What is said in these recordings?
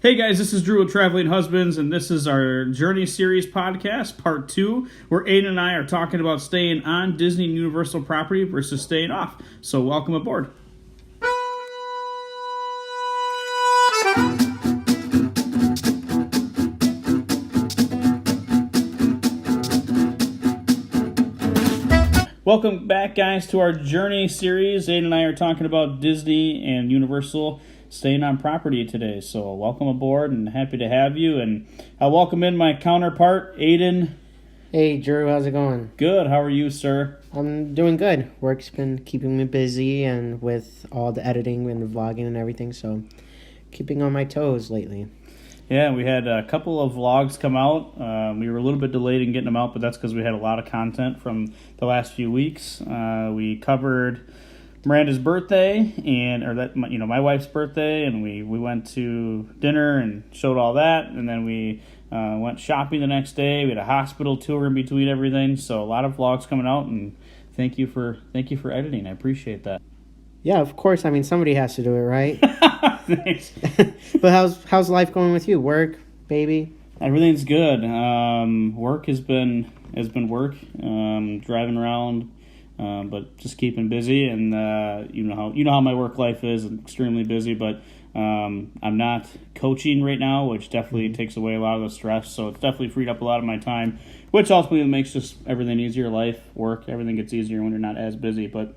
Hey guys, this is Drew with Traveling Husbands, and this is our Journey Series podcast, part 2, where Aiden and I are talking about staying on Disney and Universal property versus staying off. So welcome aboard. Welcome back, guys, to our Journey Series. Aiden and I are talking about Disney and Universal staying on property today. So welcome aboard and happy to have you. And I'll welcome in my counterpart, Aiden. Hey, Drew, how's it going? Good. How are you, sir? I'm doing good. Work's been keeping me busy and with all the editing and vlogging and everything, so keeping on my toes lately. Yeah, we had a couple of vlogs come out. We were a little bit delayed in getting them out, but that's because we had a lot of content from the last few weeks. We covered Miranda's birthday my wife's birthday, and we went to dinner and showed all that, and then we went shopping the next day. We had a hospital tour in between everything, so a lot of vlogs coming out, and thank you for editing. I appreciate that. Yeah, of course. I mean, somebody has to do it, right? Thanks. But how's life going with you? Work, baby? Everything's good. Work has been work. Driving around. But just keeping busy, and you know how my work life is. I'm extremely busy, but I'm not coaching right now, which definitely takes away a lot of the stress. So it's definitely freed up a lot of my time, which ultimately makes just everything easier. Life, work, everything gets easier when you're not as busy. But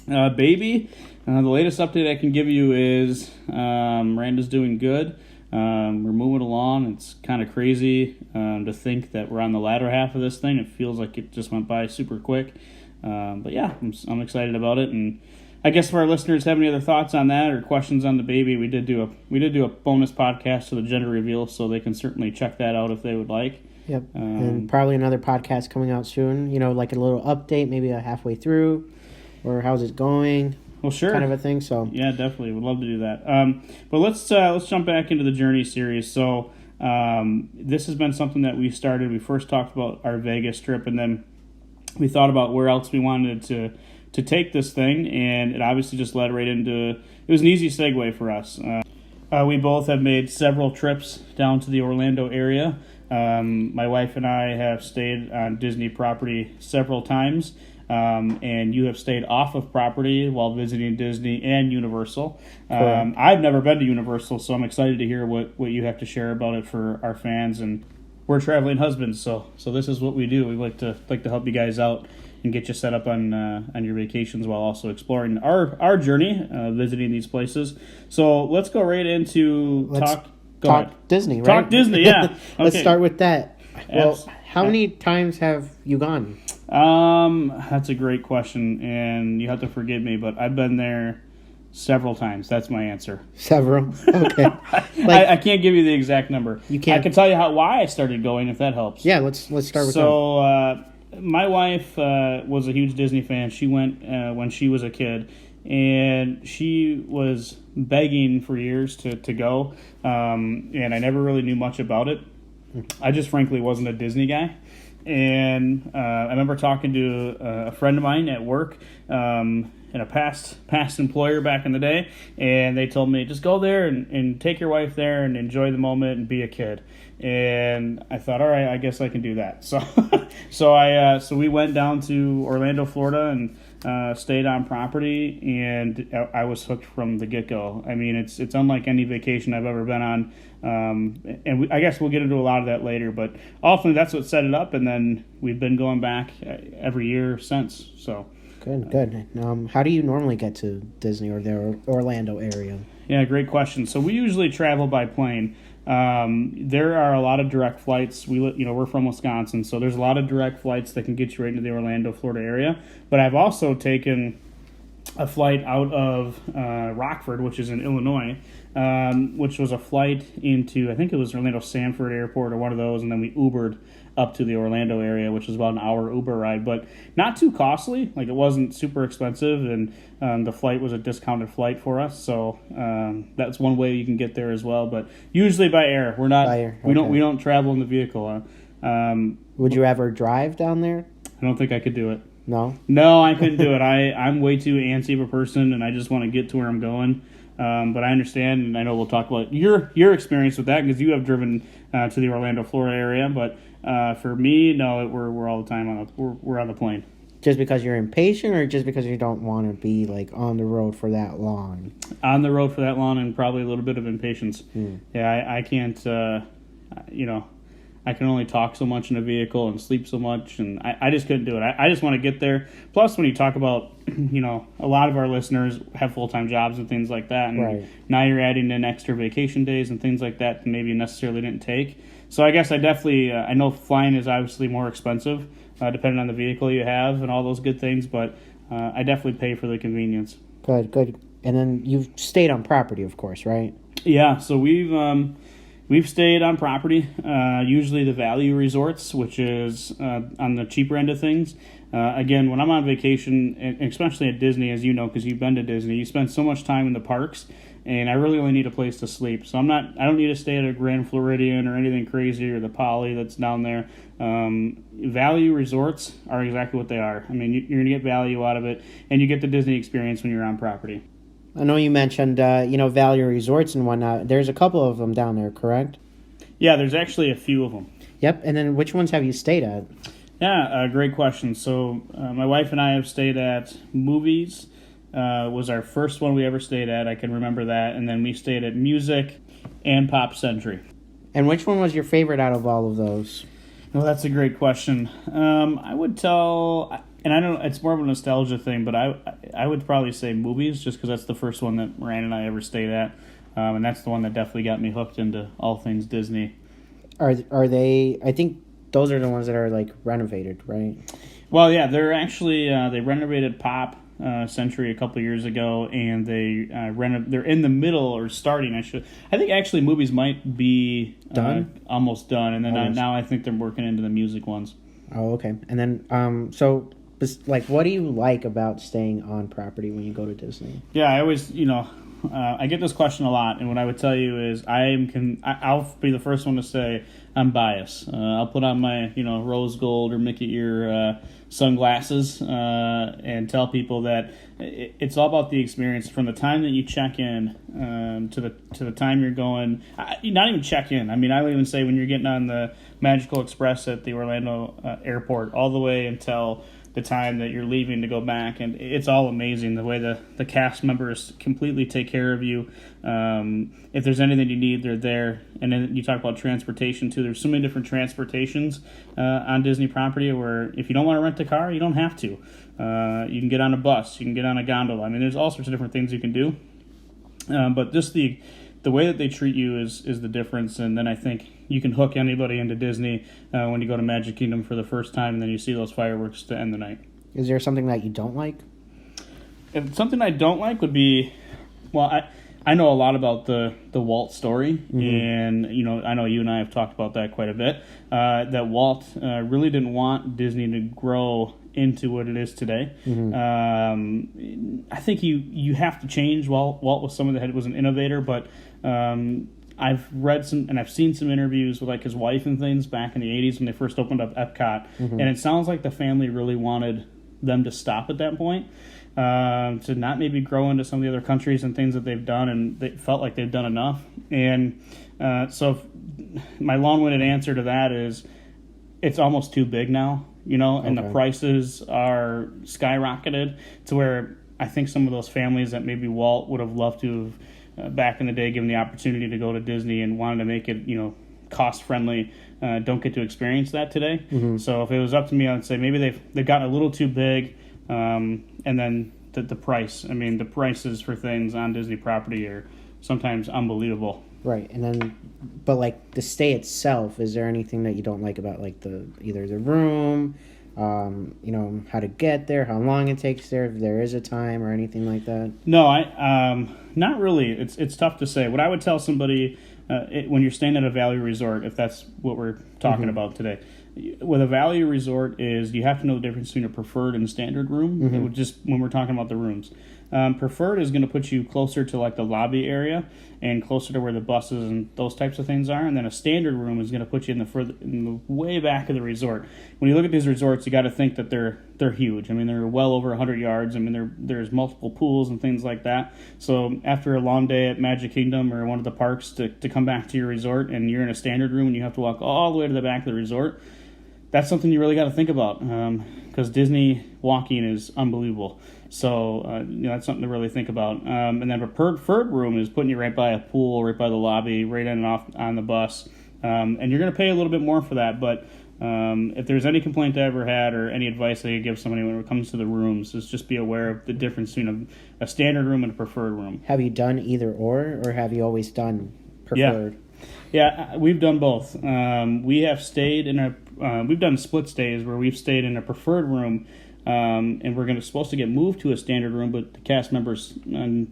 baby, the latest update I can give you is Miranda's doing good. We're moving along. It's kind of crazy to think that we're on the latter half of this thing. It feels like it just went by super quick. But yeah, I'm excited about it, and I guess if our listeners have any other thoughts on that or questions on the baby, we did do a bonus podcast to the gender reveal, so they can certainly check that out if they would like. Yep, and probably another podcast coming out soon. You know, like a little update, maybe halfway through, or how's it going? Well, sure, kind of a thing. So yeah, definitely would love to do that. But let's jump back into the Journey series. So this has been something that we started. We first talked about our Vegas trip, and then we thought about where else we wanted to take this thing, and it obviously just led right into, it was an easy segue for us. We both have made several trips down to the Orlando area. My wife and I have stayed on Disney property several times, and you have stayed off of property while visiting Disney and Universal. I've never been to Universal, so I'm excited to hear what you have to share about it for our fans. And we're traveling husbands, so this is what we do. We like to help you guys out and get you set up on your vacations while also exploring our journey, visiting these places. So let's go right into talk Disney, right? Talk Disney, yeah. Okay. Let's start with that. Well, how many times have you gone? That's a great question, and you have to forgive me, but I've been there several times. That's my answer. Several? Okay. I can't give you the exact number. You can't. I can tell you why I started going, if that helps. Yeah, let's start with that. So, my wife was a huge Disney fan. She went when she was a kid, and she was begging for years to go, and I never really knew much about it. I just frankly wasn't a Disney guy. And I remember talking to a friend of mine at work, and a past employer back in the day, and they told me, just go there and take your wife there and enjoy the moment and be a kid. And I thought, all right, I guess I can do that. So so we went down to Orlando, Florida, and stayed on property, and I was hooked from the get-go. I mean, it's unlike any vacation I've ever been on. I guess we'll get into a lot of that later, but ultimately that's what set it up, and then we've been going back every year since. So good. How do you normally get to Disney or the Orlando area? Yeah, great question. So we usually travel by plane. There are a lot of direct flights. We're from Wisconsin, so there's a lot of direct flights that can get you right into the Orlando, Florida area. But I've also taken a flight out of Rockford, which is in Illinois, which was a flight into, I think it was Orlando Sanford Airport or one of those, and then we Ubered up to the Orlando area, which was about an hour Uber ride, but not too costly. Like, it wasn't super expensive, and the flight was a discounted flight for us, so that's one way you can get there as well. But usually by air. We're not. By air. Okay. We don't travel in the vehicle. Would you ever drive down there? I don't think I could do it. No, I couldn't do it. I'm way too antsy of a person, and I just want to get to where I'm going. But I understand, and I know we'll talk about your experience with that because you have driven to the Orlando, Florida area. But for me, no, we're all the time we're on the plane. Just because you're impatient, or just because you don't want to be like on the road for that long? On the road for that long, and probably a little bit of impatience. Yeah, I can't. I can only talk so much in a vehicle and sleep so much, and I just couldn't do it. I just want to get there. Plus, when you talk about, a lot of our listeners have full-time jobs and things like that, and Right. now you're adding in extra vacation days and things like that maybe you necessarily didn't take. So I guess I definitely, I know flying is obviously more expensive, depending on the vehicle you have and all those good things, but I definitely pay for the convenience. Good. And then you've stayed on property, of course, right? Yeah, so we've stayed on property, usually the value resorts, which is on the cheaper end of things. Again, when I'm on vacation, and especially at Disney, as you know, because you've been to Disney, you spend so much time in the parks, and I really only need a place to sleep. So I don't need to stay at a Grand Floridian or anything crazy, or the Poly that's down there. Value resorts are exactly what they are. I mean, you're going to get value out of it, and you get the Disney experience when you're on property. I know you mentioned, value resorts and whatnot. There's a couple of them down there, correct? Yeah, there's actually a few of them. Yep. And then which ones have you stayed at? Yeah, great question. So my wife and I have stayed at Movies. Was our first one we ever stayed at. I can remember that. And then we stayed at Music and Pop Century. And which one was your favorite out of all of those? Well, that's a great question. I would tell, and I don't. It's more of a nostalgia thing, but I would probably say Movies, just because that's the first one that Ryan and I ever stayed at, and that's the one that definitely got me hooked into all things Disney. Are they? I think those are the ones that are like renovated, right? Well, yeah, they're actually they renovated Pop Century a couple years ago, and they're in the middle or starting. I think actually Movies might be done, almost done, and then now I think they're working into the Music ones. Oh, okay. And then so like, what do you like about staying on property when you go to Disney? Yeah, I always I get this question a lot, and what I would tell you is I'll be the first one to say I'm biased. I'll put on my rose gold or Mickey ear sunglasses and tell people that it's all about the experience from the time that you check in to the time you're going. Not even check in. I mean, I would even say when you're getting on the Magical Express at the Orlando airport, all the way until the time that you're leaving to go back, and it's all amazing the way the cast members completely take care of you. If there's anything you need, they're there. And then you talk about transportation too. There's so many different transportations on Disney property where if you don't want to rent a car, you don't have to. You can get on a bus, you can get on a gondola. I mean, there's all sorts of different things you can do. But just the way that they treat you is the difference. And then I think you can hook anybody into Disney when you go to Magic Kingdom for the first time, and then you see those fireworks to end the night. Is there something that you don't like? If something I don't like would be, well, I know a lot about the Walt story, and I know you and I have talked about that quite a bit. That Walt really didn't want Disney to grow into what it is today. I think you have to change. Walt was someone that was an innovator, but I've read some and I've seen some interviews with like his wife and things back in the 80s when they first opened up Epcot, and it sounds like the family really wanted them to stop at that point, to not maybe grow into some of the other countries and things that they've done, and they felt like they've done enough. And so my long-winded answer to that is it's almost too big now, and the prices are skyrocketed to where I think some of those families that maybe Walt would have loved to have back in the day given the opportunity to go to Disney and wanted to make it, cost friendly, don't get to experience that today. So if it was up to me, I would say maybe they've gotten a little too big, and then the price. I mean, the prices for things on Disney property are sometimes unbelievable. Right, and then, but like the stay itself, is there anything that you don't like about like either the room, how to get there, how long it takes there, if there is a time or anything like that? No, not really. It's tough to say. What I would tell somebody when you're staying at a value resort, if that's what we're talking about today, with a value resort is you have to know the difference between a preferred and standard room. It would just when we're talking about the rooms. Preferred is going to put you closer to like the lobby area and closer to where the buses and those types of things are. And then a standard room is going to put you in the way back of the resort. When you look at these resorts, you got to think that they're huge. I mean, they're well over 100 yards. I mean, there's multiple pools and things like that. So after a long day at Magic Kingdom or one of the parks to come back to your resort and you're in a standard room and you have to walk all the way to the back of the resort, that's something you really got to think about, because Disney walking is unbelievable. So that's something to really think about. And then a preferred room is putting you right by a pool, right by the lobby, right in and off on the bus. And you're going to pay a little bit more for that. But if there's any complaint I ever had or any advice I could give somebody when it comes to the rooms, is just be aware of the difference between a standard room and a preferred room. Have you done either or have you always done preferred? Yeah, we've done both. We have stayed in we've done split stays where we've stayed in a preferred room, and we're supposed to get moved to a standard room, but the cast members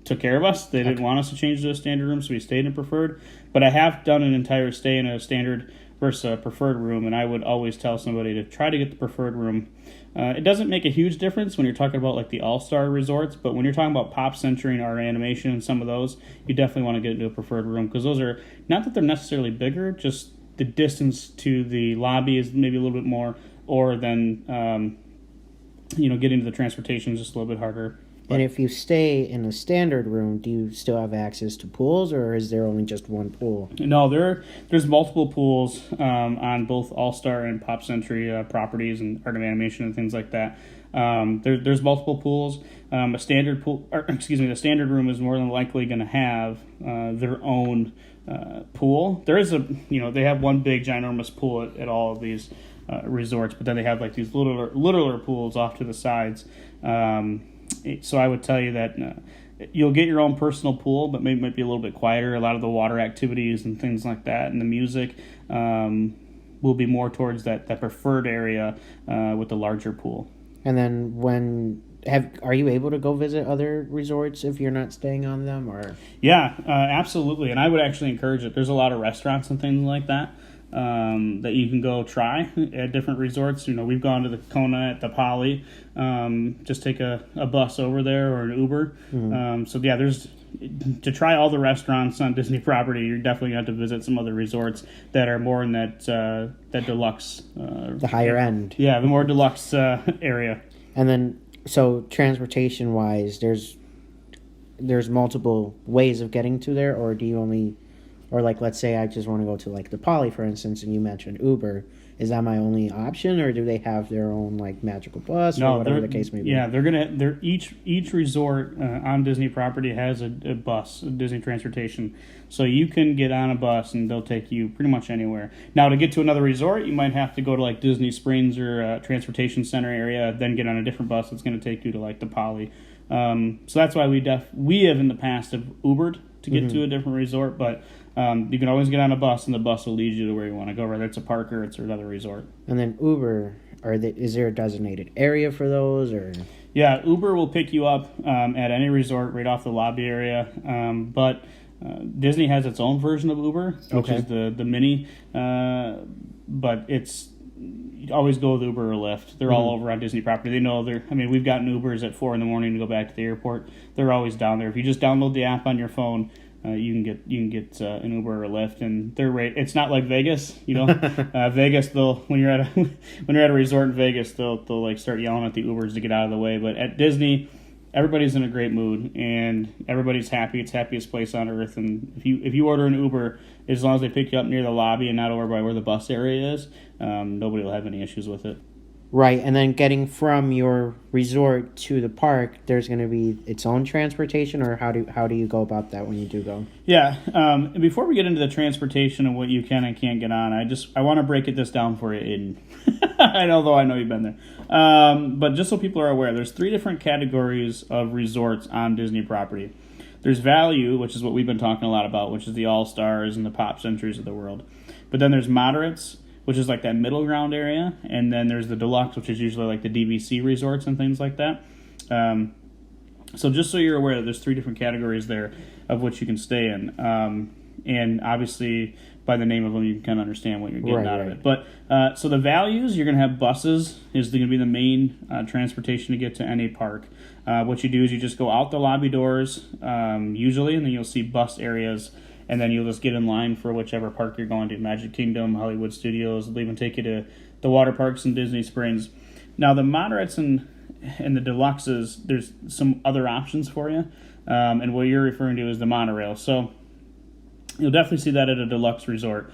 took care of us. They didn't want us to change to a standard room, so we stayed in preferred. But I have done an entire stay in a standard versus a preferred room, and I would always tell somebody to try to get the preferred room. It doesn't make a huge difference when you're talking about like the all-star resorts, but when you're talking about Pop Century and Art Animation and some of those, you definitely want to get into a preferred room, because those are, not that they're necessarily bigger, just the distance to the lobby is maybe a little bit more, or then getting to the transportation is just a little bit harder. And if you stay in a standard room, do you still have access to pools, or is there only just one pool? No, there's multiple pools on both All-Star and Pop Century properties and Art of Animation and things like that. There's multiple pools. The standard room is more than likely going to have their own pool. There is they have one big ginormous pool at all of these resorts, but then they have like these littler pools off to the sides. So I would tell you that you'll get your own personal pool, but maybe it might be a little bit quieter. A lot of the water activities and things like that, and the music will be more towards that preferred area with the larger pool. And then are you able to go visit other resorts if you're not staying on them, or? Yeah, absolutely. And I would actually encourage it. There's a lot of restaurants and things like that that you can go try at different resorts. We've gone to the Kona at the Poly. Just take a bus over there or an Uber. Mm-hmm. So yeah, there's to try all the restaurants on Disney property. You're definitely going to have to visit some other resorts that are more in that deluxe, the higher end. Yeah, the more deluxe area. And then, so transportation wise, there's multiple ways of getting to there, or do you only? Or like, let's say I just want to go to like the Poly, for instance, and you mentioned Uber. Is that my only option, or do they have their own like magical bus or whatever the case may be? Yeah, each resort on Disney property has a bus, a Disney transportation. So you can get on a bus and they'll take you pretty much anywhere. Now to get to another resort, you might have to go to like Disney Springs or transportation center area, then get on a different bus that's going to take you to like the Poly. So that's why we have in the past have Ubered to get to a different resort, but you can always get on a bus, and the bus will lead you to where you want to go, whether it's a park or it's another resort. And then Uber, is there a designated area for those, or? Yeah, Uber will pick you up at any resort right off the lobby area, but Disney has its own version of Uber, which is the Mini, but it's you always go with Uber or Lyft. They're all over on Disney property. They know we've gotten Ubers at 4 a.m. to go back to the airport. They're always down there. If you just download the app on your phone, you can get an Uber or a Lyft, and their rate. It's not like Vegas, Vegas, when you're at a resort in Vegas, they'll like start yelling at the Ubers to get out of the way. But at Disney, everybody's in a great mood and everybody's happy. It's the happiest place on earth. And if you order an Uber, as long as they pick you up near the lobby and not over by where the bus area is, nobody will have any issues with it. Right, and then getting from your resort to the park, there's going to be its own transportation, or how do you go about that when you do go? Yeah, and before we get into the transportation and what you can and can't get on, I want to break this down for you, Aiden. I know you've been there. But just so people are aware, there's 3 different categories of resorts on Disney property. There's value, which is what we've been talking a lot about, which is the All-Stars and the Pop Centuries of the world. But then there's moderates, which is like that middle ground area, and then there's the deluxe, which is usually like the DVC resorts and things like that. So just so you're aware that there's 3 different categories there of which you can stay in. and obviously by the name of them, you can kind of understand what you're getting out of Right. it. But so the values, you're going to have buses is going to be the main transportation to get to any park. What you do is you just go out the lobby doors usually, and then you'll see bus areas, and then you'll just get in line for whichever park you're going to. Magic Kingdom, Hollywood Studios, they'll even take you to the water parks in Disney Springs. Now the moderates and the deluxes, there's some other options for you, and what you're referring to is the monorail. So you'll definitely see that at a deluxe resort,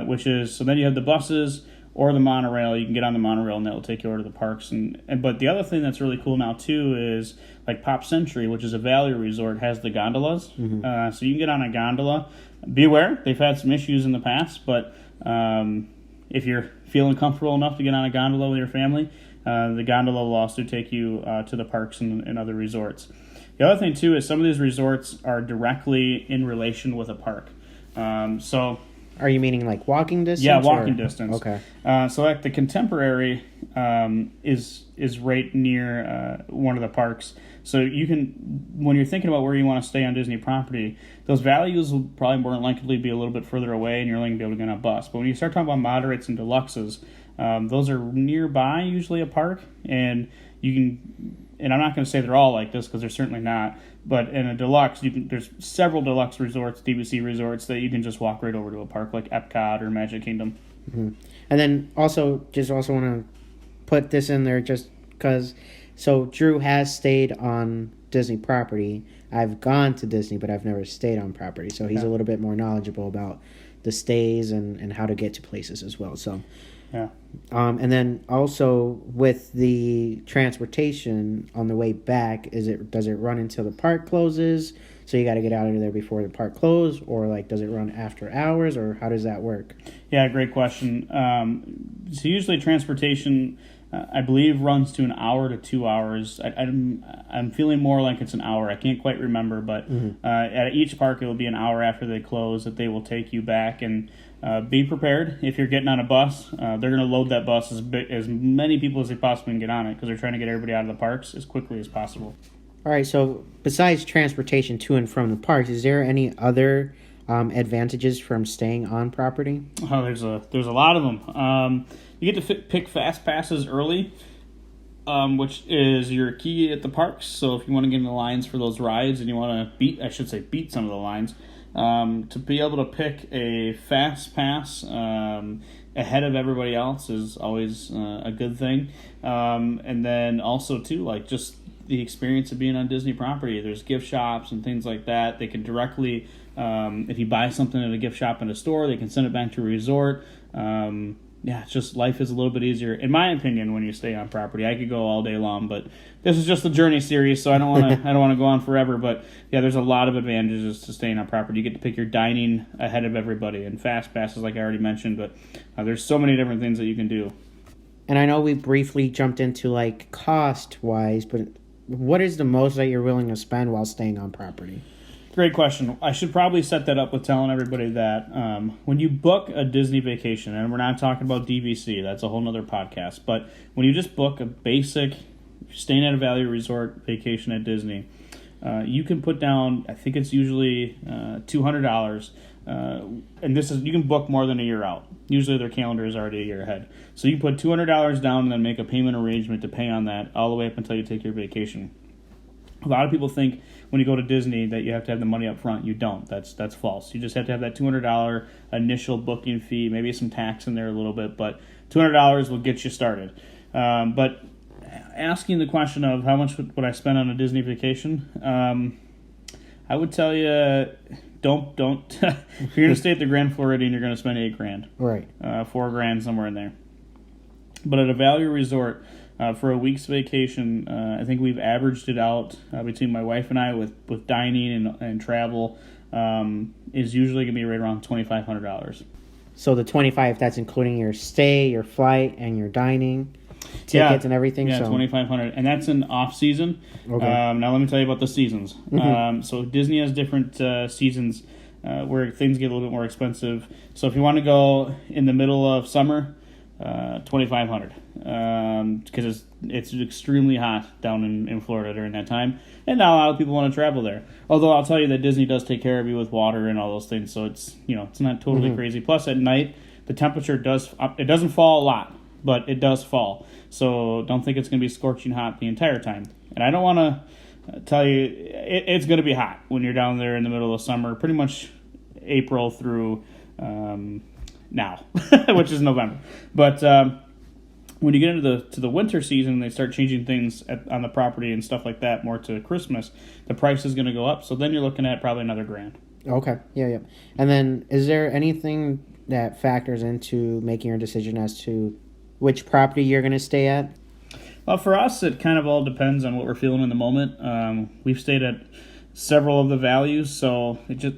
which is, so then you have the buses or the monorail. You can get on the monorail and that will take you over to the parks. But the other thing that's really cool now too is like Pop Century, which is a value resort, has the gondolas. So you can get on a gondola. Be aware, they've had some issues in the past, but if you're feeling comfortable enough to get on a gondola with your family, the gondola will also take you to the parks and other resorts. The other thing too is some of these resorts are directly in relation with a park. So Are you meaning like walking distance? yeah, walking or? distance. Okay. So like the Contemporary is right near one of the parks. So you can, when you're thinking about where you want to stay on Disney property, those values will probably more than likely be a little bit further away, and you're only going to be able to get on a bus. But when you start talking about moderates and deluxes, those are nearby, usually a park, and you can. And I'm not going to say they're all like this because they're certainly not. But in a deluxe, there's several deluxe resorts, DVC resorts, that you can just walk right over to a park like Epcot or Magic Kingdom. Mm-hmm. And then also want to put this in there just because. So Drew has stayed on Disney property. I've gone to Disney, but I've never stayed on property. So he's a little bit more knowledgeable about the stays and how to get to places as well. So. Yeah. And then also with the transportation on the way back, does it run until the park closes? So you got to get out of there before the park closes, or like does it run after hours, or how does that work? Yeah, great question. So usually transportation, I believe, runs to an hour to 2 hours. I'm feeling more like it's an hour. I can't quite remember, but at each park it will be an hour after they close that they will take you back. And be prepared if you're getting on a bus. They're going to load that bus as many people as they possibly can get on it because they're trying to get everybody out of the parks as quickly as possible. All right. So besides transportation to and from the parks, is there any other advantages from staying on property? Oh, there's a lot of them. You get to pick fast passes early, which is your key at the parks. So if you want to get in the lines for those rides and you want to beat some of the lines, to be able to pick a fast pass ahead of everybody else is always a good thing. And then also too, like just the experience of being on Disney property. There's gift shops and things like that. They can directly, if you buy something at a gift shop in a store, they can send it back to a resort. Yeah, it's just life is a little bit easier, in my opinion, when you stay on property. I could go all day long, but this is just the Journey series, so I don't want to go on forever. But yeah, there's a lot of advantages to staying on property. You get to pick your dining ahead of everybody, and fast passes, like I already mentioned. But there's so many different things that you can do. And I know we briefly jumped into like cost wise, but what is the most that you're willing to spend while staying on property? Great question. I should probably set that up with telling everybody that when you book a Disney vacation, and we're not talking about DVC, that's a whole nother podcast, but when you just book a basic staying at a value resort vacation at Disney, you can put down, I think it's usually $200, and this is, you can book more than a year out. Usually their calendar is already a year ahead. So you put $200 down and then make a payment arrangement to pay on that all the way up until you take your vacation. A lot of people think when you go to Disney that you have to have the money up front. You don't. That's false. You just have to have that $200 initial booking fee, maybe some tax in there a little bit, but $200 will get you started. But asking the question of how much would I spend on a Disney vacation, I would tell you don't. If you're going to stay at the Grand Floridian, you're going to spend $8,000, right? $4,000 somewhere in there. But at a value resort, for a week's vacation, I think we've averaged it out between my wife and I with dining and travel is usually going to be right around $2,500. So the $2,500, that's including your stay, your flight, and your dining tickets and everything. Yeah, so $2,500, and that's an off season. Okay. Now let me tell you about the seasons. So Disney has different seasons where things get a little bit more expensive. So if you want to go in the middle of summer, $2,500 because it's extremely hot down in Florida during that time, and not a lot of people want to travel there. Although I'll tell you that Disney does take care of you with water and all those things, so it's it's not totally crazy. Plus, at night the temperature doesn't fall a lot, but it does fall. So don't think it's going to be scorching hot the entire time. And I don't want to tell you it's going to be hot when you're down there in the middle of summer, pretty much April through now, which is November. But when you get into the winter season, they start changing things on the property and stuff like that more to Christmas. The price is going to go up, so then you're looking at probably another $1,000. Okay. Yeah. And then, is there anything that factors into making your decision as to which property you're going to stay at? Well, for us, it kind of all depends on what we're feeling in the moment. We've stayed at several of the values, so it just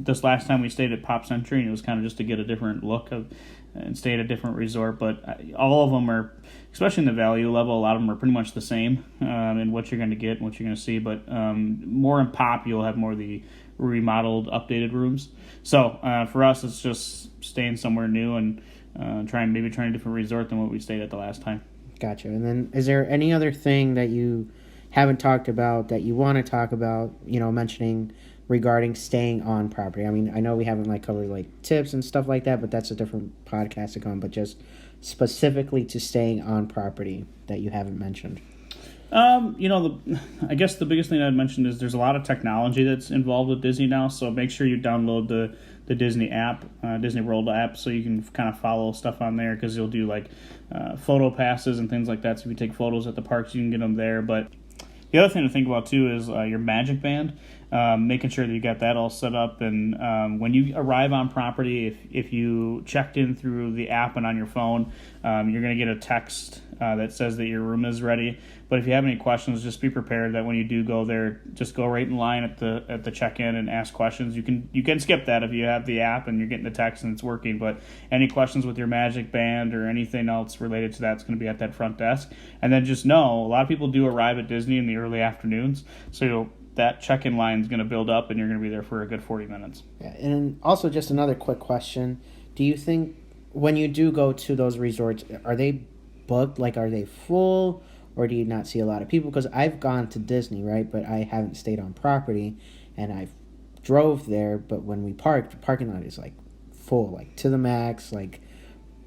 this last time we stayed at Pop Century, and it was kind of just to get a different look and stay at a different resort. But all of them are, especially in the value level, a lot of them are pretty much the same in what you're going to get and what you're going to see. But more in Pop, you'll have more of the remodeled, updated rooms. So for us, it's just staying somewhere new and trying a different resort than what we stayed at the last time. Gotcha. And then, is there any other thing that you haven't talked about that you want to talk about, mentioning regarding staying on property? I mean, I know we haven't covered tips and stuff like that, but that's a different podcast to come. But just specifically to staying on property that you haven't mentioned. I guess the biggest thing I'd mention is there's a lot of technology that's involved with Disney now. So make sure you download the Disney app, Disney World app, so you can kind of follow stuff on there, because you'll do photo passes and things like that. So if you take photos at the parks, you can get them there. But the other thing to think about too is your Magic Band, making sure that you got that all set up. And when you arrive on property, if you checked in through the app and on your phone, you're going to get a text that says that your room is ready. But if you have any questions, just be prepared that when you do go there, just go right in line at the check-in and ask questions. You can skip that if you have the app and you're getting the text and it's working. But any questions with your Magic Band or anything else related to that's going to be at that front desk. And then just know, a lot of people do arrive at Disney in the early afternoons, so that check-in line is going to build up and you're going to be there for a good 40 minutes. Yeah, and also just another quick question. Do you think when you do go to those resorts, are they booked? Are they full? Or do you not see a lot of people? Because I've gone to Disney, right? But I haven't stayed on property. And I drove there, but when we parked, the parking lot is full, to the max.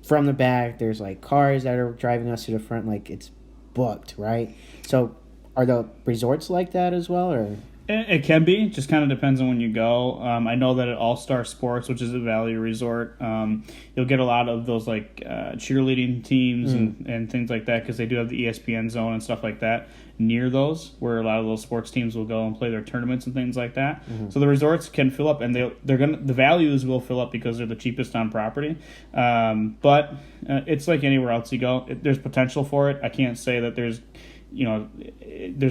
From the back, there's cars that are driving us to the front. It's booked, right? So are the resorts like that as well, or? It can be. Just kind of depends on when you go. I know that at All Star Sports, which is a value resort, you'll get a lot of those cheerleading teams and things like that, because they do have the ESPN zone and stuff like that near those, where a lot of those sports teams will go and play their tournaments and things like that. Mm-hmm. So the resorts can fill up, and the values will fill up because they're the cheapest on property. But it's like anywhere else you go. There's potential for it. I can't say that there's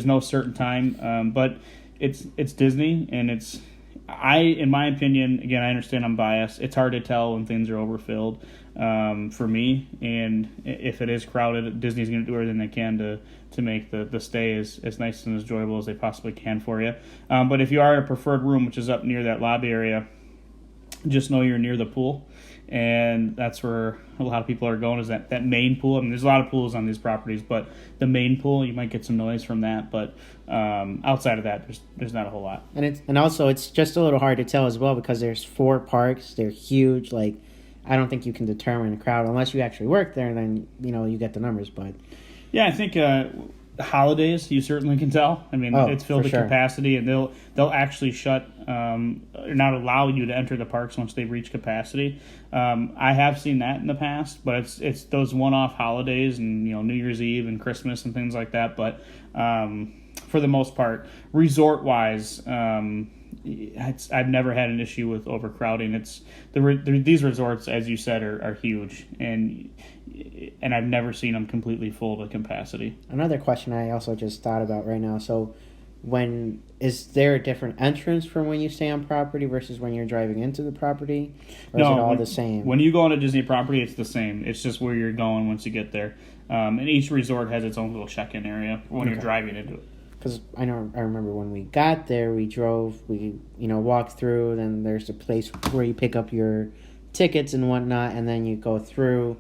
no certain time, but it's Disney, and in my opinion, again, I understand I'm biased, it's hard to tell when things are overfilled for me, and if it is crowded, Disney's going to do everything they can to make the stay as nice and as enjoyable as they possibly can for you. But if you are in a preferred room, which is up near that lobby area, just know you're near the pool, and that's where a lot of people are going, is that main pool. I mean, there's a lot of pools on these properties, but the main pool, you might get some noise from that, but outside of that, there's not a whole lot. And also it's just a little hard to tell as well, because there's 4 parks, they're huge. I don't think you can determine the crowd unless you actually work there, and then you get the numbers. But yeah, I think holidays, you certainly can tell. I mean, it's filled to capacity, and they'll actually shut or not allow you to enter the parks once they reach capacity. I have seen that in the past, but it's those one-off holidays and New Year's Eve and Christmas and things like that. But for the most part, resort-wise, I've never had an issue with overcrowding. These resorts, as you said, are huge, and I've never seen them completely full to capacity. Another question I also just thought about right now. So, is there a different entrance from when you stay on property versus when you're driving into the property, or is it all the same? When you go on a Disney property, it's the same. It's just where you're going once you get there. And each resort has its own little check-in area when you're driving into it. Because I remember when we got there, we drove, we walked through, then there's a place where you pick up your tickets and whatnot, and then you go through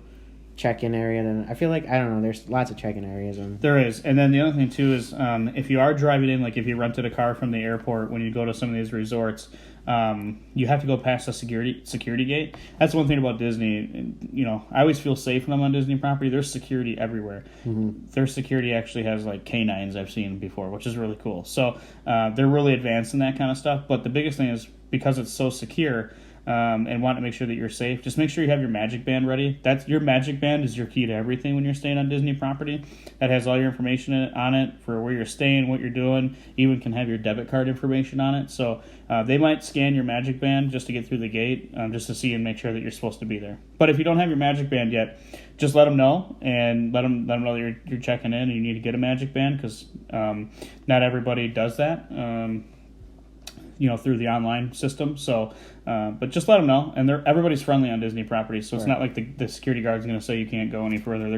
check-in area. Then I feel like I don't know. There's lots of check-in areas. And There is, and then the other thing too is if you are driving in, like if you rented a car from the airport when you go to some of these resorts, you have to go past the security gate. That's one thing about Disney. You know, I always feel safe when I'm on Disney property. There's security everywhere. Their security actually has like canines I've seen before, which is really cool. So they're really advanced in that kind of stuff. But the biggest thing is because it's so secure. And want to make sure that you're safe. Just make sure you have your Magic Band ready. That's your Magic Band is your key to everything when you're staying on Disney property. That has all your information on it for where you're staying, what you're doing. Even can have your debit card information on it. So they might scan your Magic Band just to get through the gate, just to see and make sure that you're supposed to be there. But if you don't have your Magic Band yet, just let them know and let them know that you're checking in and you need to get a Magic Band because not everybody does that. Through the online system. So, but just let them know. And everybody's friendly on Disney property, so it's not like the security guard's going to say you can't go any further.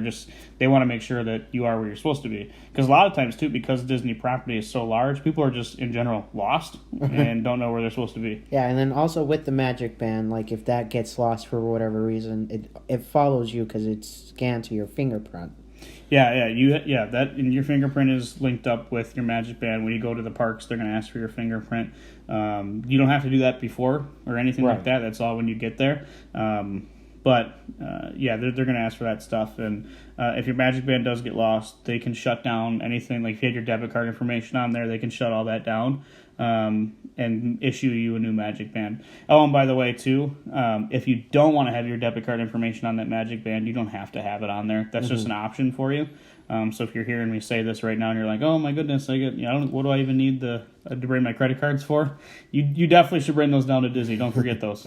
They want to make sure that you are where you're supposed to be. Because a lot of times too, because Disney property is so large, people are just in general lost and don't know where they're supposed to be. Yeah, and then also with the Magic Band, like if that gets lost for whatever reason, it follows you because it's scanned to your fingerprint. That and your fingerprint is linked up with your Magic Band. When you go to the parks, they're going to ask for your fingerprint. You don't have to do that before or anything like that. That's all when you get there. They're going to ask for that stuff. And if your Magic Band does get lost, they can shut down anything. Like if you had your debit card information on there, they can shut all that down and issue you a new Magic Band. Oh, and by the way, too, if you don't want to have your debit card information on that Magic Band, you don't have to have it on there. That's just an option for you. So if you're hearing me say this right now and you're like, oh my goodness, what do I even need to bring my credit cards for? You definitely should bring those down to Disney. Don't forget those.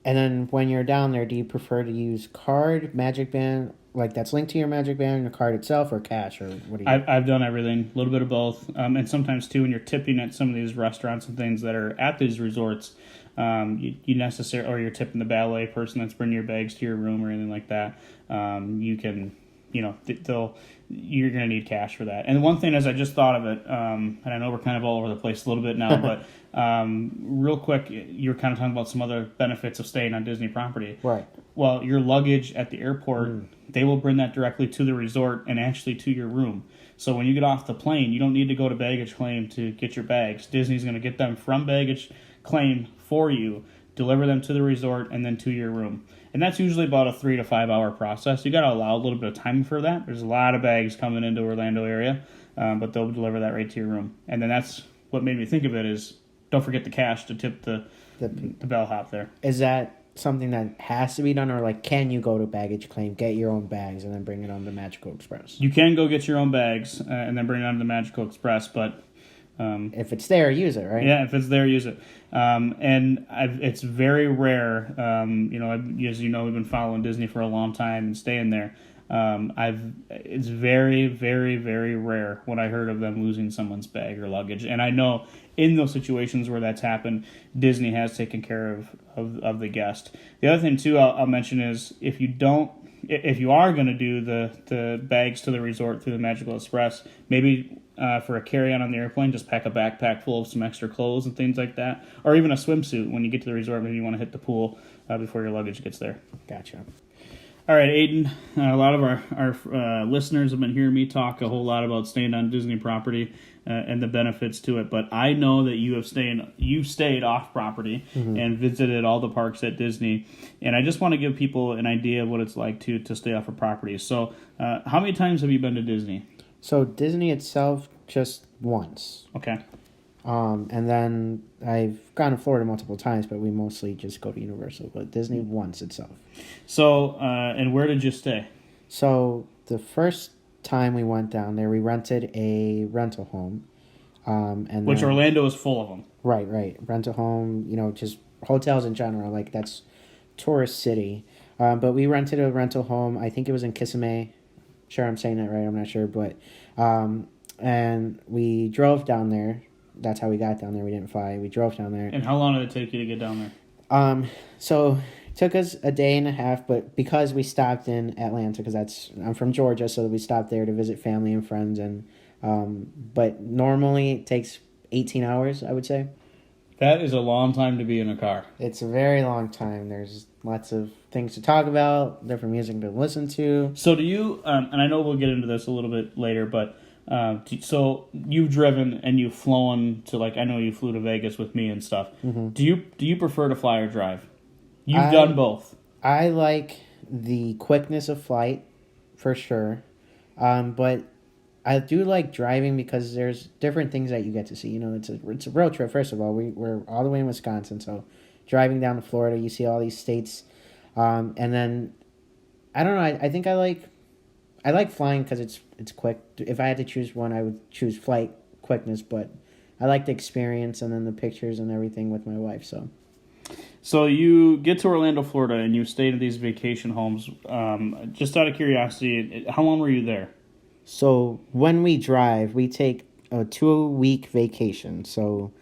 And then when you're down there, do you prefer to use card, Magic Band, like that's linked to your Magic Band, the card itself, or cash, or what do you? I've done everything, a little bit of both, and sometimes too when you're tipping at some of these restaurants and things that are at these resorts, or you're tipping the valet person that's bringing your bags to your room or anything like that. You can, you're going to need cash for that. And one thing is, I just thought of it, and I know we're kind of all over the place a little bit now, but real quick, you were kind of talking about some other benefits of staying on Disney property. Right. Well, your luggage at the airport, they will bring that directly to the resort and actually to your room. So when you get off the plane, you don't need to go to baggage claim to get your bags. Disney's going to get them from baggage claim for you, deliver them to the resort, and then to your room. And that's usually about a 3 to 5 hour process. You got to allow a little bit of time for that. There's a lot of bags coming into Orlando area, but they'll deliver that right to your room. And then that's what made me think of it is don't forget the cash to tip the bellhop there. Is that something that has to be done, or like can you go to baggage claim, get your own bags, and then bring it on the Magical Express? You can go get your own bags and then bring it on to the Magical Express, but if it's there, use it, right? Yeah, if it's there, use it. It's very rare. As you know, we've been following Disney for a long time and staying there. It's very, very, very rare when I heard of them losing someone's bag or luggage. And I know in those situations where that's happened, Disney has taken care of the guest. The other thing too I'll mention is if you are going to do the bags to the resort through the Magical Express, maybe for a carry-on on the airplane, just pack a backpack full of some extra clothes and things like that, or even a swimsuit when you get to the resort. Maybe you want to hit the pool before your luggage gets there. Gotcha. All right, Aiden, a lot of our listeners have been hearing me talk a whole lot about staying on Disney property and the benefits to it, but I know that you stayed off property and visited all the parks at Disney, and I just want to give people an idea of what it's like to stay off of property. So how many times have you been to Disney? So Disney itself, just once. Okay. And then I've gone to Florida multiple times, but we mostly just go to Universal. But Disney once itself. So, and where did you stay? So the first time we went down there, we rented a rental home. Which Orlando is full of them. Right. Rental home, just hotels in general. Like, that's tourist city. But we rented a rental home. I think it was in Kissimmee. Sure, I'm saying that right. I'm not sure. But, and we drove down there. That's how we got down there. We didn't fly. We drove down there. And how long did it take you to get down there? So it took us a day and a half, but because we stopped in Atlanta, because I'm from Georgia, so we stopped there to visit family and friends, and but normally it takes 18 hours, I would say. That is a long time to be in a car. It's a very long time. There's lots of things to talk about, different music to listen to. So do you? And I know we'll get into this a little bit later, but so you've driven and you've flown to, like, I know you flew to Vegas with me and stuff. Mm-hmm. Do you prefer to fly or drive? You've done both. I like the quickness of flight, for sure, but I do like driving because there's different things that you get to see. You know, it's a road trip. First of all, we're all the way in Wisconsin, so driving down to Florida, you see all these states, and then I don't know. I think I like flying because it's quick. If I had to choose one, I would choose flight quickness, but I like the experience and then the pictures and everything with my wife. So you get to Orlando, Florida, and you stayed at these vacation homes. Just out of curiosity, how long were you there? So when we drive, we take a 2-week vacation. So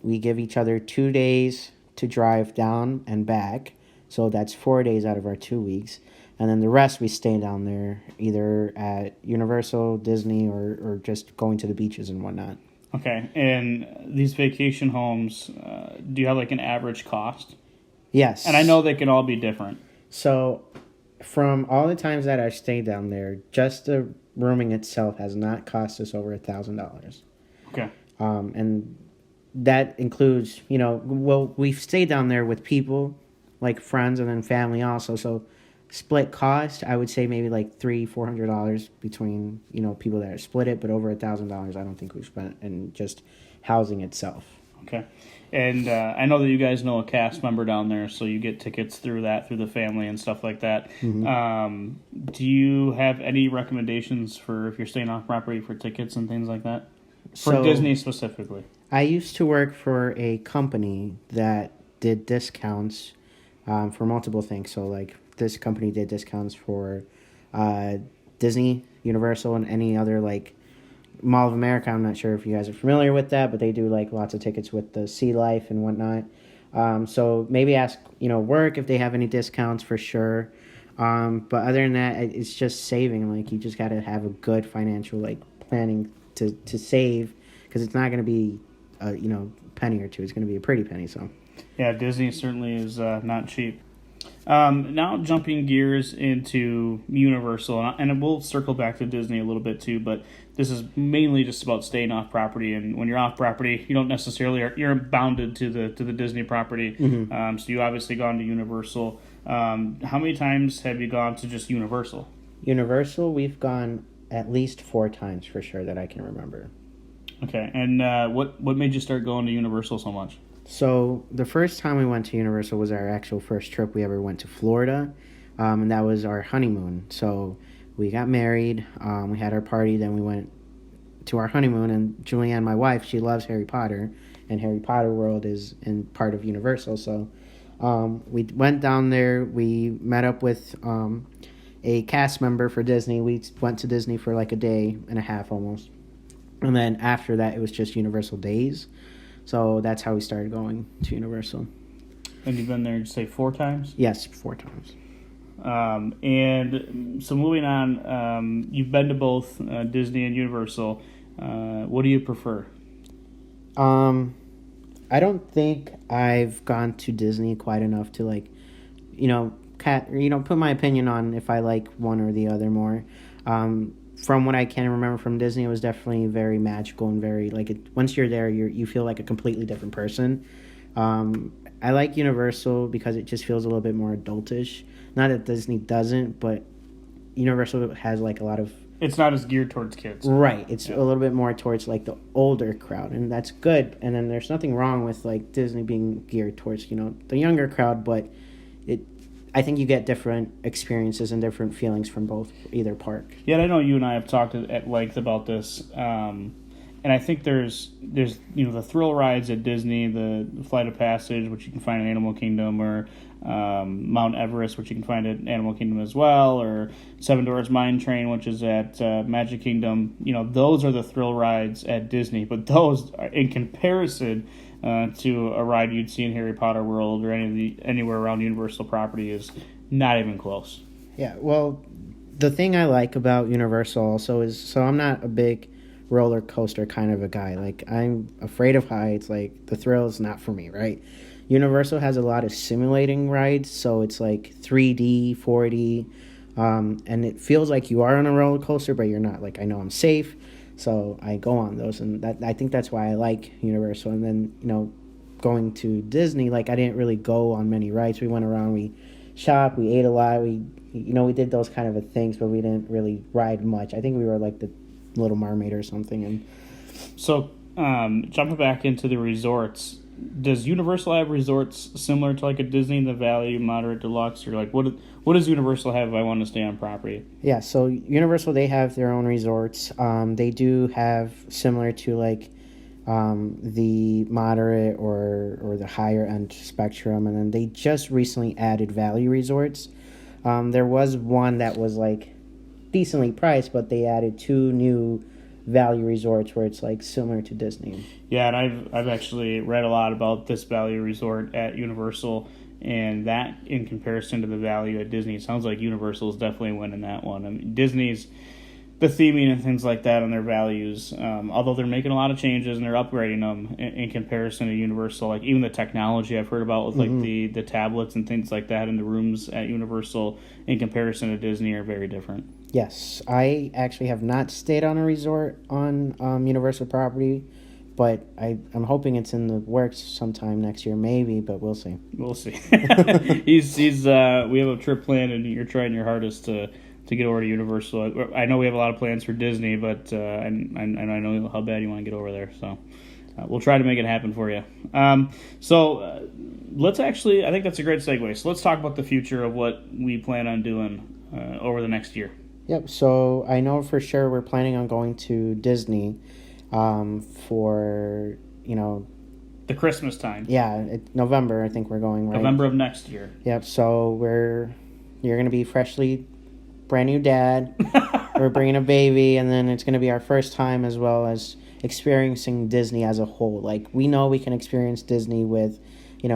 we give each other 2 days to drive down and back. So that's 4 days out of our 2 weeks. And then the rest we stay down there, either at Universal, Disney, or just going to the beaches and whatnot. Okay, and these vacation homes, do you have like an average cost? Yes. And I know they can all be different. So from all the times that I've stayed down there, just the rooming itself has not cost us over $1,000. Okay. And that includes, we've stayed down there with people, like friends, and then family also. So split cost, I would say maybe like $300-$400 between, people that are split it, but over $1,000 I don't think we've spent in just housing itself. Okay. And I know that you guys know a cast member down there, so you get tickets through the family and stuff like that. Mm-hmm. Do you have any recommendations for if you're staying off property for tickets and things like that? For Disney specifically. I used to work for a company that did discounts for multiple things. So like this company did discounts for Disney, Universal, and any other like Mall of America. I'm not sure if you guys are familiar with that, but they do like lots of tickets with the Sea Life and whatnot. So maybe ask work if they have any discounts for sure. But other than that, it's just saving. Like you just got to have a good financial like planning to save, because it's not going to be penny or two. It's going to be a pretty penny. So yeah, Disney certainly is not cheap. Now jumping gears into Universal, and we'll circle back to Disney a little bit too, but this is mainly just about staying off property. And when you're off property, you don't necessarily you're bounded to the Disney property. Mm-hmm. So you obviously gone to Universal. How many times have you gone to just Universal? Universal, we've gone at least 4 times for sure that I can remember. Okay, and what made you start going to Universal so much? So the first time we went to Universal was our actual first trip we ever went to Florida, and that was our honeymoon. So we got married, we had our party, then we went to our honeymoon, and Julianne, my wife, she loves Harry Potter, and Harry Potter World is in part of Universal. So we went down there, we met up with a cast member for Disney. We went to Disney for like a day and a half almost, and then after that it was just Universal days. So that's how we started going to Universal. And you've been there, say, 4 times? Yes, 4 times. And so moving on, you've been to both Disney and Universal. What do you prefer? I don't think I've gone to Disney quite enough to put my opinion on if I like one or the other more. From what I can remember from Disney, it was definitely very magical and very once you're there, you feel like a completely different person. I like Universal because it just feels a little bit more adultish. Not that Disney doesn't, but Universal has like a lot of... It's not as geared towards kids. Right. It's a little bit more towards like the older crowd, and that's good. And then there's nothing wrong with like Disney being geared towards, the younger crowd, but I think you get different experiences and different feelings from either park. Yeah, I know you and I have talked at length about this, and I think there's the thrill rides at Disney, the Flight of Passage, which you can find in Animal Kingdom, or Mount Everest, which you can find at Animal Kingdom as well, or Seven Dwarfs Mine Train, which is at Magic Kingdom. Those are the thrill rides at Disney, but those are, in comparison to a ride you'd see in Harry Potter World or anywhere around Universal property, is not even close. Yeah, well, the thing I like about Universal also is, so I'm not a big roller coaster kind of a guy. Like, I'm afraid of heights. Like, the thrill is not for me, right? Universal has a lot of simulating rides, so it's like 3D, 4D, and it feels like you are on a roller coaster, but you're not. Like, I know I'm safe, so I go on those, and I think that's why I like Universal. And then, going to Disney, like, I didn't really go on many rides. We went around, we shopped, we ate a lot, we did those kind of things, but we didn't really ride much. I think we were like the Little Mermaid or something. And So, jumping back into the resorts, does Universal have resorts similar to like a Disney, the Value, Moderate, Deluxe, or like what does Universal have if I want to stay on property? yeah, so Universal, they have their own resorts. They do have similar to like the moderate or the higher end spectrum, and then they just recently added value resorts. There was one that was like decently priced, but they added two new value resorts where it's like similar to Disney. Yeah, and I've actually read a lot about this Value Resort at Universal, and that in comparison to the Value at Disney, it sounds like Universal is definitely winning that one. I mean, Disney's the theming and things like that on their values, although they're making a lot of changes and they're upgrading them in comparison to Universal. Like even the technology I've heard about with like the tablets and things like that in the rooms at Universal in comparison to Disney are very different. Yes, I actually have not stayed on a resort on Universal property, but I'm hoping it's in the works sometime next year, maybe, but we'll see. We'll see. he's we have a trip planned, and you're trying your hardest to get over to Universal. I know we have a lot of plans for Disney, but I know how bad you want to get over there, so we'll try to make it happen for you. Let's actually, I think that's a great segue. So let's talk about the future of what we plan on doing over the next year. Yep, so I know for sure we're planning on going to Disney for, the Christmas time. Yeah, November, I think we're going, right? November of next year. Yep, so you're going to be freshly brand new dad. We're bringing a baby, and then it's going to be our first time as well as experiencing Disney as a whole. Like, we know we can experience Disney with,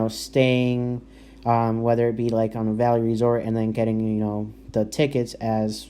staying, whether it be like on a Valley Resort and then getting, the tickets as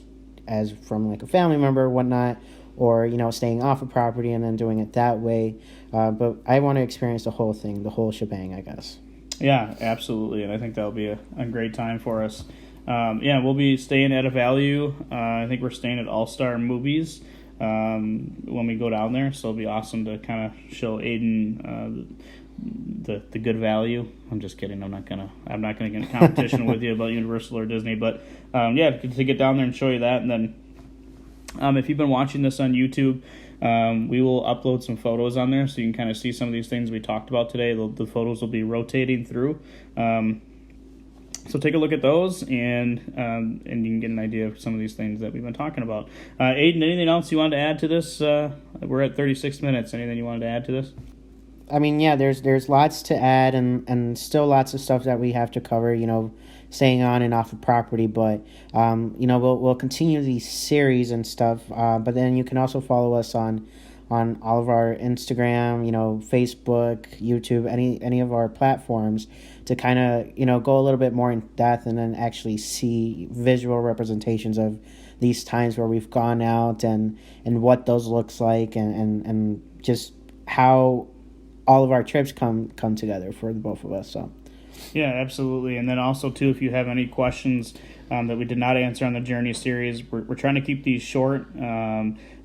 from like a family member or whatnot, or, staying off of property and then doing it that way. But I want to experience the whole thing, the whole shebang, I guess. Yeah, absolutely. And I think that'll be a great time for us. We'll be staying at a Value. I think we're staying at All-Star Movies when we go down there. So it'll be awesome to kind of show Aiden the good value. I'm just kidding. I'm not gonna get in competition with you about Universal or Disney. But to get down there and show you that. And then if you've been watching this on YouTube, we will upload some photos on there so you can kind of see some of these things we talked about today. The photos will be rotating through. So take a look at those, and you can get an idea of some of these things that we've been talking about. Aiden, anything else you wanted to add to this? We're at 36 minutes. Anything you wanted to add to this? I mean, yeah, there's lots to add and still lots of stuff that we have to cover, staying on and off of property. But, we'll continue these series and stuff. But then you can also follow us on all of our Instagram, Facebook, YouTube, any of our platforms to kind of, go a little bit more in depth and then actually see visual representations of these times where we've gone out and what those looks like and just how all of our trips come together for the both of us. So yeah, absolutely. And then also too, if you have any questions that we did not answer on the Journey series, we're trying to keep these short.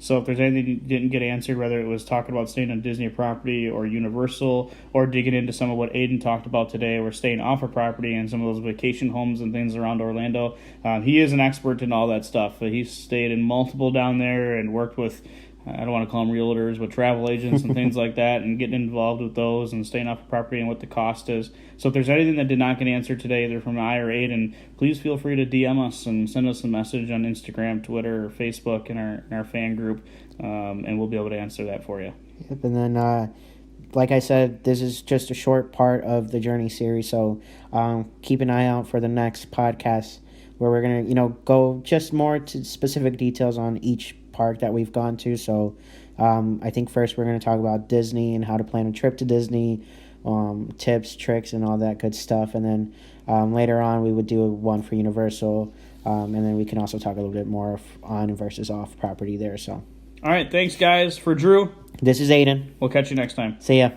So if there's anything you didn't get answered, whether it was talking about staying on Disney property or Universal, or digging into some of what Aiden talked about today, or staying off of property and some of those vacation homes and things around Orlando, he is an expert in all that stuff. He's stayed in multiple down there and worked with, I don't want to call them realtors, but travel agents and things like that, and getting involved with those and staying off of property and what the cost is. So if there's anything that did not get answered today, either from I or Aiden, please feel free to DM us and send us a message on Instagram, Twitter, or Facebook in our fan group, and we'll be able to answer that for you. Yep, and then like I said, this is just a short part of the Journey series, so keep an eye out for the next podcast where we're going to, go just more to specific details on each park that we've gone to. So I think first we're going to talk about Disney and how to plan a trip to Disney, tips, tricks, and all that good stuff. And then later on we would do one for Universal, and then we can also talk a little bit more on versus off property there. So All right, thanks, guys. For Drew, This is Aiden. we'll catch you next time. See ya.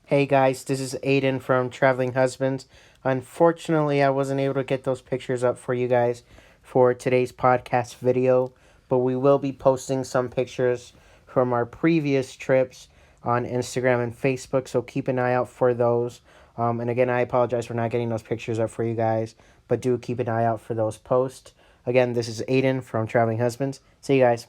Hey guys, this is Aiden from Traveling Husbands. Unfortunately, I wasn't able to get those pictures up for you guys for today's podcast video, but we will be posting some pictures from our previous trips on Instagram and Facebook, so keep an eye out for those. And again, I apologize for not getting those pictures up for you guys, but do keep an eye out for those posts. Again, this is Aiden from Traveling Husbands. See you guys.